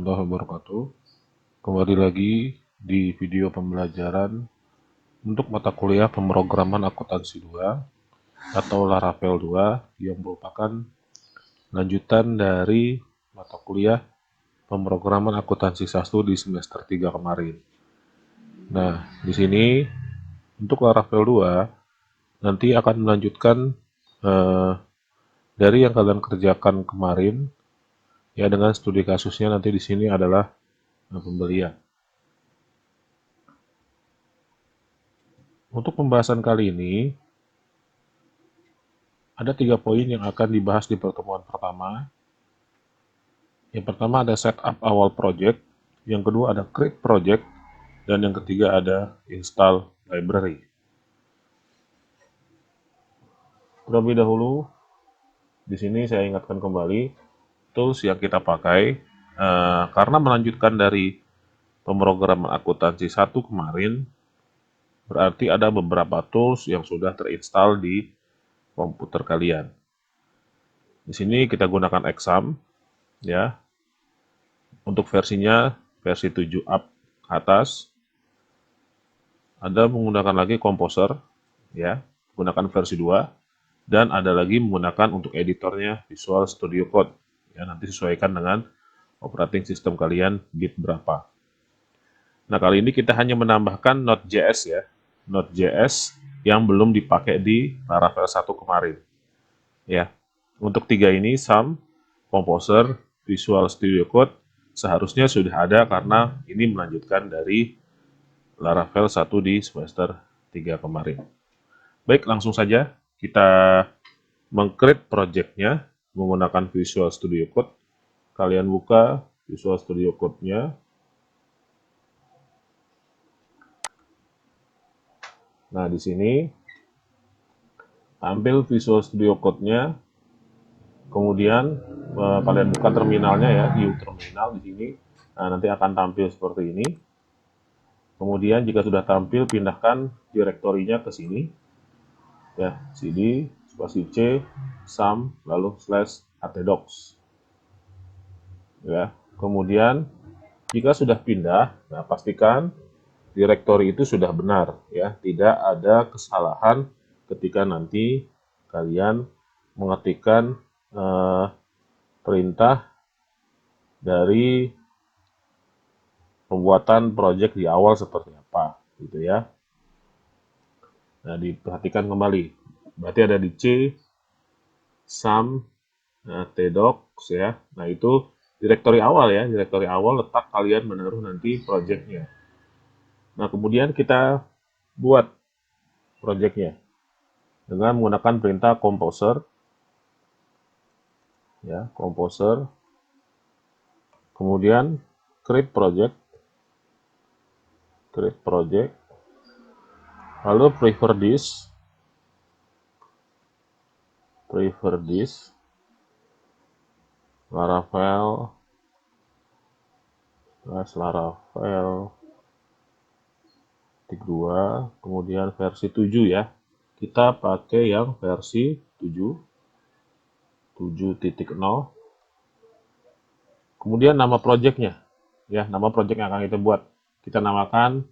warahmatullahi wabarakatuh. Kembali lagi di video pembelajaran untuk mata kuliah pemrograman akuntansi 2 atau Laravel 2 yang merupakan lanjutan dari mata kuliah pemrograman akuntansi 1 di semester 3 kemarin. Nah, di sini untuk Laravel 2 nanti akan melanjutkan dari yang kalian kerjakan kemarin ya, dengan studi kasusnya nanti di sini adalah pembelian. Untuk pembahasan kali ini ada 3 poin yang akan dibahas di pertemuan pertama. Yang pertama ada setup awal project, yang kedua ada create project, dan yang ketiga ada install library. Terlebih dahulu, di sini saya ingatkan kembali tools yang kita pakai karena melanjutkan dari pemrograman akuntansi 1 kemarin, berarti ada beberapa tools yang sudah terinstall di komputer kalian. Di sini kita gunakan Exam, ya. Untuk versinya versi 7 up ke atas. Ada menggunakan lagi Composer, ya, gunakan versi 2, dan ada lagi menggunakan untuk editornya Visual Studio Code. Ya, nanti sesuaikan dengan operating system kalian bit berapa. Nah, kali ini kita hanya menambahkan Node.js ya. Node.js yang belum dipakai di Laravel 1 kemarin. Ya. Untuk 3 ini, Sum, Composer, Visual Studio Code, seharusnya sudah ada karena ini melanjutkan dari Laravel 1 di semester 3 kemarin. Baik, langsung saja kita meng-create project-nya menggunakan Visual Studio Code. Kalian buka Visual Studio Code-nya. Nah, di sini ambil Visual Studio Code-nya, kemudian kalian buka terminalnya ya, View Terminal di sini. Nah, nanti akan tampil seperti ini. Kemudian jika sudah tampil, pindahkan direktorinya ke sini. Ya, cd spasi c sum lalu /atdocs. Ya, kemudian jika sudah pindah, nah pastikan direktori itu sudah benar ya, tidak ada kesalahan ketika nanti kalian mengetikkan perintah dari pembuatan project di awal seperti apa gitu ya. Nah, diperhatikan kembali. Berarti ada di C sum tdocs ya. Nah, itu direktori awal ya. Direktori awal letak kalian menaruh nanti projectnya. Nah, kemudian kita buat projectnya dengan menggunakan perintah composer. Ya, composer. Kemudian create project. Create project. Lalu prefer this. Prefer this. Laravel. Laravel 2, kemudian versi 7 ya. Kita pakai yang versi 7.0. Kemudian nama projectnya, ya, nama project yang akan kita buat. Kita namakan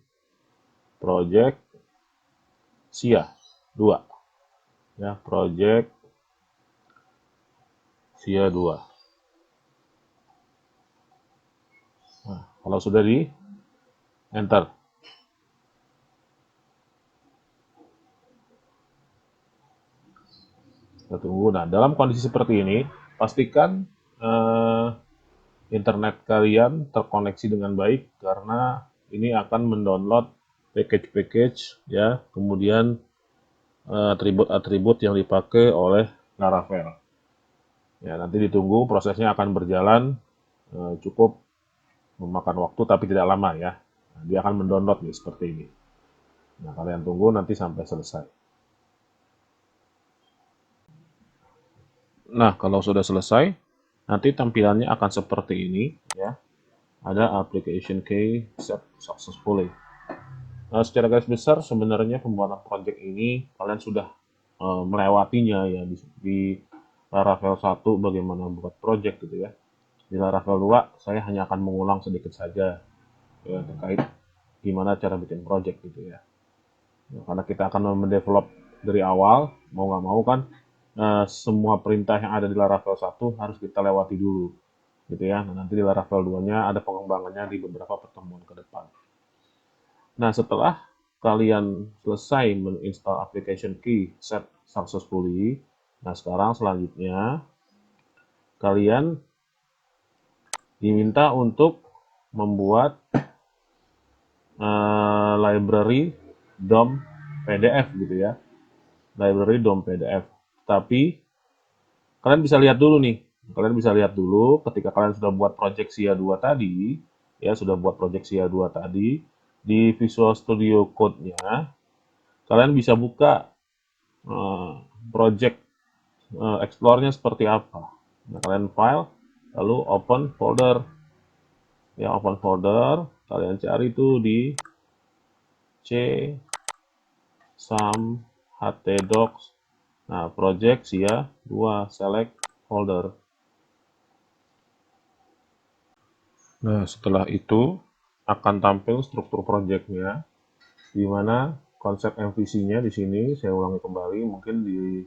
project SIA 2. Ya, project SIA 2. Nah, kalau sudah di enter. Kita tunggu. Nah, dalam kondisi seperti ini, pastikan internet kalian terkoneksi dengan baik karena ini akan mendownload package-package ya, kemudian atribut-atribut yang dipakai oleh Laravel. Ya, nanti ditunggu, prosesnya akan berjalan cukup memakan waktu tapi tidak lama ya. Nah, dia akan mendownload nih seperti ini. Nah, kalian tunggu nanti sampai selesai. Nah, kalau sudah selesai, nanti tampilannya akan seperti ini ya. Ada application key set successfully. Nah, secara garis besar sebenarnya pembuatan project ini kalian sudah melewatinya ya di Laravel 1 bagaimana membuat project gitu ya. Di Laravel 2 saya hanya akan mengulang sedikit saja ya, terkait gimana cara bikin project gitu ya. Nah, karena kita akan mendevelop dari awal, mau nggak mau kan semua perintah yang ada di Laravel 1 harus kita lewati dulu gitu ya. Nah, nanti di Laravel 2-nya ada pengembangannya di beberapa pertemuan ke depan. Nah, setelah kalian selesai menginstal application key set successfully, nah sekarang selanjutnya kalian diminta untuk membuat library DOM PDF gitu ya. Library DOM PDF. Tapi kalian bisa lihat dulu nih. Kalian bisa lihat dulu ketika kalian sudah buat project SIA 2 tadi, ya sudah buat project SIA 2 tadi, di Visual Studio Code-nya, kalian bisa buka project Explore-nya seperti apa. Nah, kalian file, lalu open folder. Ya, open folder, kalian cari tuh di C, SAM, htdocs. Nah, project SIA 2, select folder. Nah, setelah itu akan tampil struktur projectnya, di mana konsep MVC-nya di sini saya ulangi kembali, mungkin di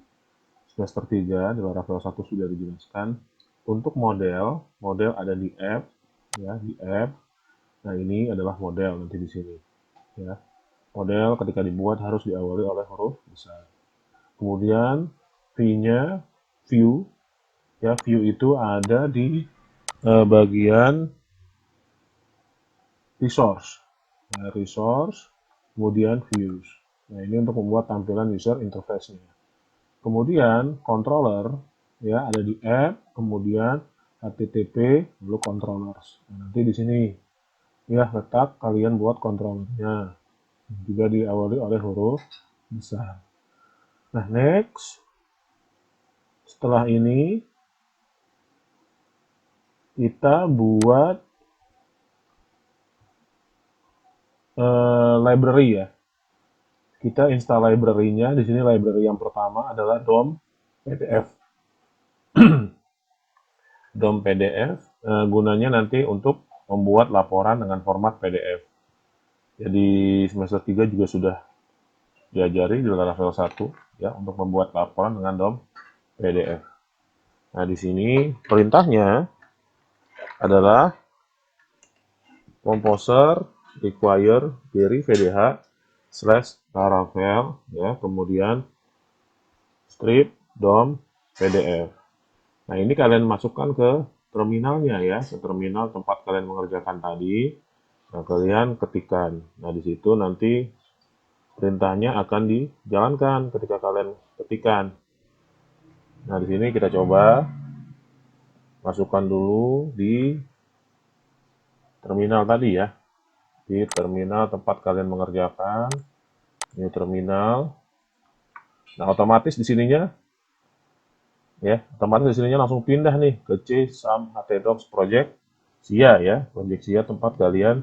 semester 3 di Laravel 1 sudah dijelaskan. Untuk model, model ada di app, ya di app. Nah, ini adalah model nanti di sini, ya. Model ketika dibuat harus diawali oleh huruf besar. Kemudian V-nya, view, ya view itu ada di bagian resource. Nah, resource, kemudian views. Nah, ini untuk membuat tampilan user interface-nya. Kemudian controller, ya ada di app, kemudian HTTP, lalu controllers. Nah, nanti di sini ya letak kalian buat controllernya. Juga diawali oleh huruf besar. Nah, next. Setelah ini kita buat library ya. Kita install library-nya. Di sini library yang pertama adalah DOM PDF. DOM PDF gunanya nanti untuk membuat laporan dengan format PDF. Jadi semester 3 juga sudah diajari di Laravel 1 ya untuk membuat laporan dengan DOM PDF. Nah, di sini perintahnya adalah composer require query vdh slash Laravel ya, kemudian strip DOM PDF. Nah, ini kalian masukkan ke terminalnya ya, ke terminal tempat kalian mengerjakan tadi. Nah, kalian ketikkan. Nah, di situ nanti perintahnya akan dijalankan ketika kalian ketikkan. Nah, di sini kita coba masukkan dulu di terminal tadi ya. Di terminal tempat kalian mengerjakan. Ini terminal. Nah, otomatis di sininya ya, otomatis di sininya langsung pindah nih ke C SAM htdocs project SIA ya, project SIA tempat kalian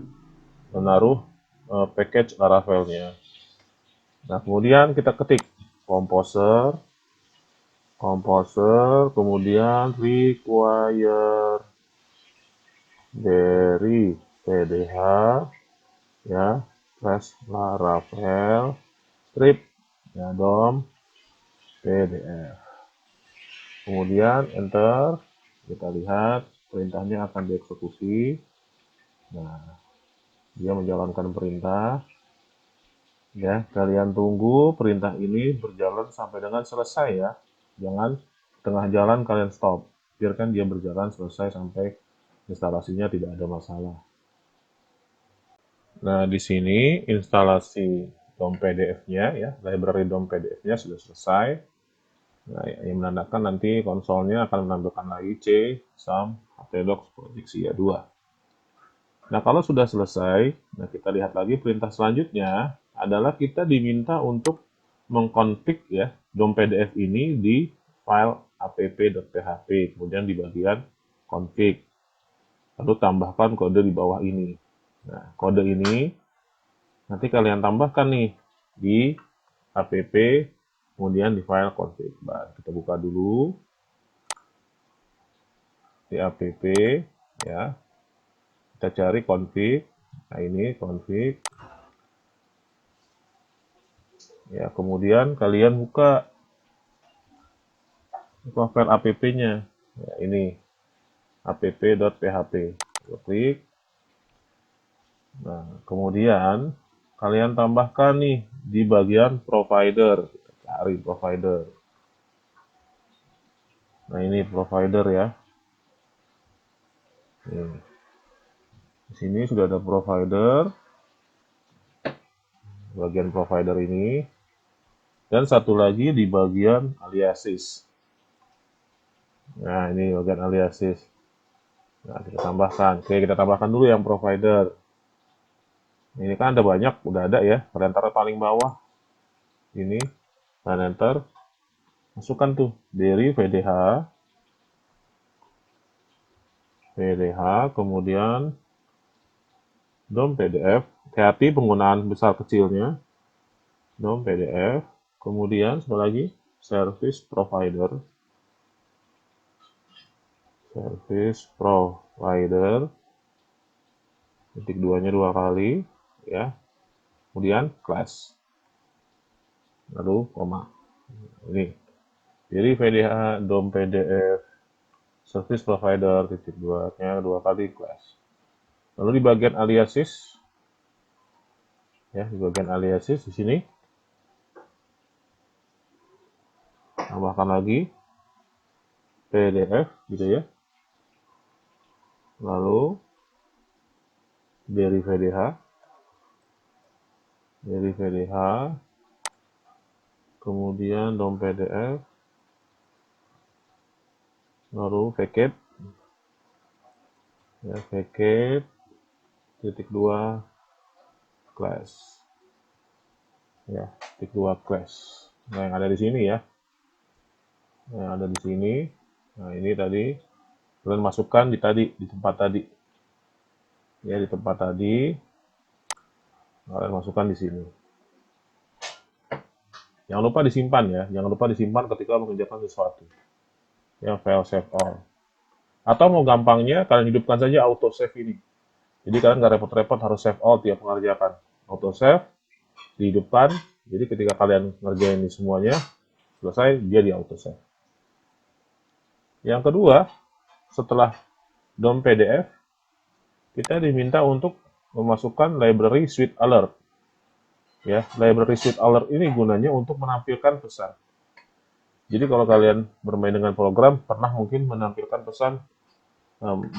menaruh package Laravel-nya. Nah, kemudian kita ketik composer, kemudian require dari pdh ya, slash Laravel strip ya DOM PDF. Kemudian enter, kita lihat perintahnya akan dieksekusi. Nah, dia menjalankan perintah. Ya, kalian tunggu perintah ini berjalan sampai dengan selesai ya. Jangan tengah jalan kalian stop. Biarkan dia berjalan selesai sampai instalasinya tidak ada masalah. Nah, di sini instalasi DOM PDF-nya ya, library DOM PDF-nya sudah selesai. Nah, yang menandakan nanti konsolnya akan menampilkan lagi C, SAM, htdocs, project SIA 2. Nah, kalau sudah selesai, nah kita lihat lagi perintah selanjutnya adalah kita diminta untuk mengkonfig ya DOM PDF ini di file app.php, kemudian di bagian config. Lalu tambahkan kode di bawah ini. Nah, kode ini nanti kalian tambahkan nih di app, kemudian di file config. Nah, kita buka dulu. di app ya, kita cari config. Nah, ini config ya, kemudian kalian buka file app-nya ya, ini app.php, klik. Nah, kemudian kalian tambahkan nih di bagian provider, kita cari provider. Nah, ini provider ya. Nih. Di sini sudah ada provider, bagian provider ini, dan satu lagi di bagian aliases. Nah, ini bagian aliases. Nah, kita tambahkan. Oke, kita tambahkan dulu yang provider. Ini kan ada banyak, udah ada ya. Kalian taruh paling bawah. Ini, dan enter. Masukkan tuh dari VDH, kemudian DOM PDF. Hati-hati penggunaan besar kecilnya. DOM PDF. Kemudian sekali lagi service provider. Service provider. Titik duanya 2 kali ya. Kemudian class. Lalu koma. Ini. Jadi VDH DOM PDF service provider titik 2-nya 2 kali class. Lalu di bagian aliases ya, di bagian aliases di sini tambahkan lagi PDF gitu ya. Lalu dari VDH, kemudian DOM PDF, lalu vacate ya, vacate titik 2 class ya, titik 2 class. Nah, yang ada di sini ya, yang ada di sini. Nah, ini tadi kalian masukkan di tempat tadi ya, di tempat tadi kalian masukkan di sini. Jangan lupa disimpan ya, jangan lupa disimpan ketika mengerjakan sesuatu ya, file save all. Atau mau gampangnya kalian hidupkan saja auto save ini. Jadi kalian nggak repot-repot harus save all tiap mengerjakan. Auto save dihidupkan. Jadi ketika kalian ngerjain ini semuanya selesai, dia di auto save. Yang kedua, setelah DOM PDF, kita diminta untuk memasukkan library suite alert. Ya, library suite alert ini gunanya untuk menampilkan pesan. Jadi kalau kalian bermain dengan program, pernah mungkin menampilkan pesan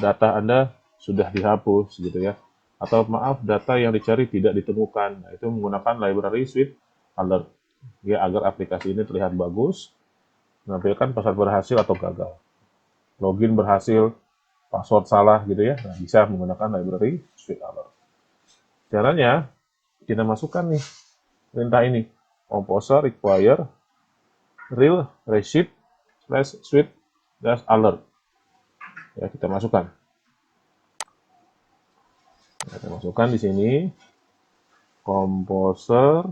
data Anda sudah dihapus gitu ya. Atau maaf, data yang dicari tidak ditemukan. Nah, itu menggunakan library suite alert ya, agar aplikasi ini terlihat bagus, menampilkan pesan berhasil atau gagal. Login berhasil, password salah gitu ya. Nah, bisa menggunakan library suite alert. Caranya, kita masukkan nih perintah ini. Composer require real receipt slash suite dash alert. Ya, kita masukkan. Kita masukkan di sini Composer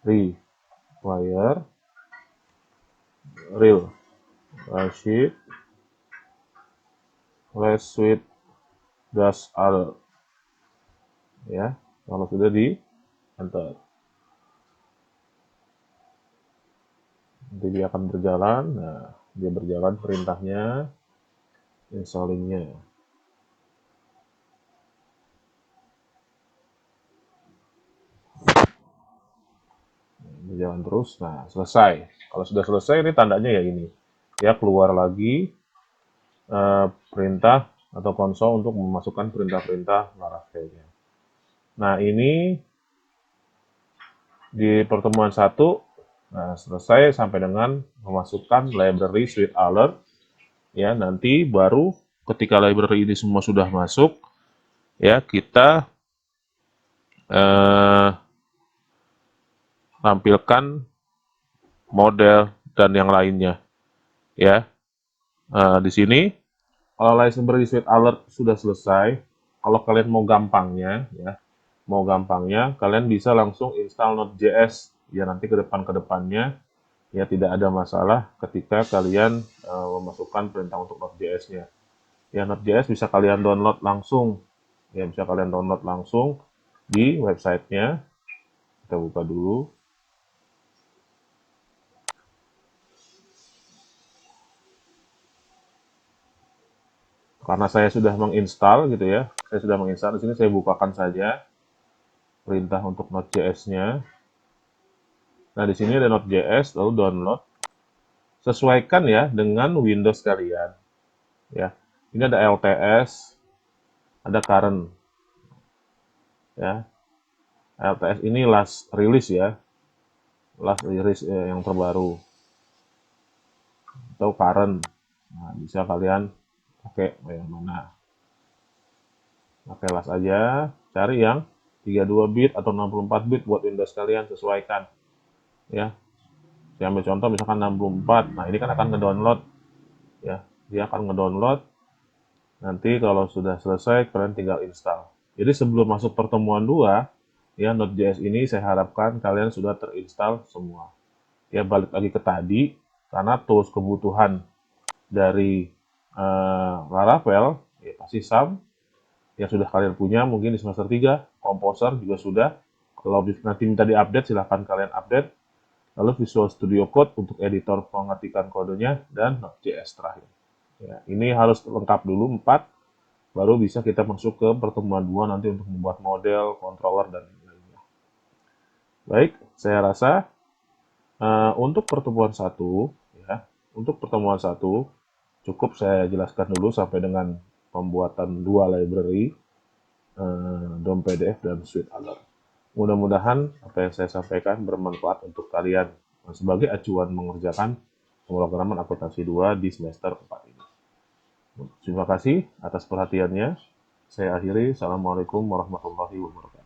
require real receipt slash suite dash alert. Ya, kalau sudah di enter, nanti dia akan berjalan. Nah, dia berjalan perintahnya, installingnya. Berjalan terus. Nah, selesai. Kalau sudah selesai, ini tandanya ya ini. Ya, keluar lagi perintah atau konsol untuk memasukkan perintah-perintah Laravel-nya. Nah, ini di pertemuan 1, nah, selesai sampai dengan memasukkan library suite alert. Ya, nanti baru ketika library ini semua sudah masuk, ya kita tampilkan model dan yang lainnya. Ya, di sini kalau library suite alert sudah selesai, kalau kalian mau gampangnya, kalian bisa langsung install Node.js ya, nanti ke depannya Ya, tidak ada masalah ketika kalian memasukkan perintah untuk Node.js-nya. Ya, Node.js bisa kalian download langsung. Ya, bisa kalian download langsung di websitenya. Kita buka dulu. Karena saya sudah menginstal gitu ya, saya sudah menginstal. Di sini saya bukakan saja perintah untuk Node.js-nya. Nah, di sini ada Node.js, lalu download. Sesuaikan ya dengan Windows kalian. Ya, ini ada LTS, ada current. Ya, LTS ini last release ya, last release yang terbaru. Atau current. Nah, bisa kalian pakai yang mana. Pakai last aja, cari yang 32 bit atau 64 bit buat Windows kalian, sesuaikan. Ya, saya ambil contoh misalkan 64. Nah, ini kan akan ngedownload ya. Dia akan ngedownload. Nanti kalau sudah selesai kalian tinggal install. Jadi sebelum masuk pertemuan 2, ya Node.js ini saya harapkan kalian sudah terinstall semua. Ya, balik lagi ke tadi, karena tools kebutuhan dari Laravel ya pasti SAM yang sudah kalian punya mungkin di semester 3, Composer juga sudah. Kalau nanti minta diupdate silahkan kalian update. Lalu Visual Studio Code untuk editor pengetikan kodenya, dan Node.js terakhir. Ya, ini harus lengkap dulu 4, baru bisa kita masuk ke pertemuan 2 nanti untuk membuat model, controller, dan lain-lainnya. Baik, saya rasa untuk pertemuan 1, ya, untuk pertemuan 1 cukup saya jelaskan dulu sampai dengan pembuatan 2 library, DOM PDF dan Suite Alert. Mudah-mudahan apa yang saya sampaikan bermanfaat untuk kalian sebagai acuan mengerjakan pemrograman akuntansi 2 di semester 4 ini. Terima kasih atas perhatiannya. Saya akhiri. Assalamualaikum warahmatullahi wabarakatuh.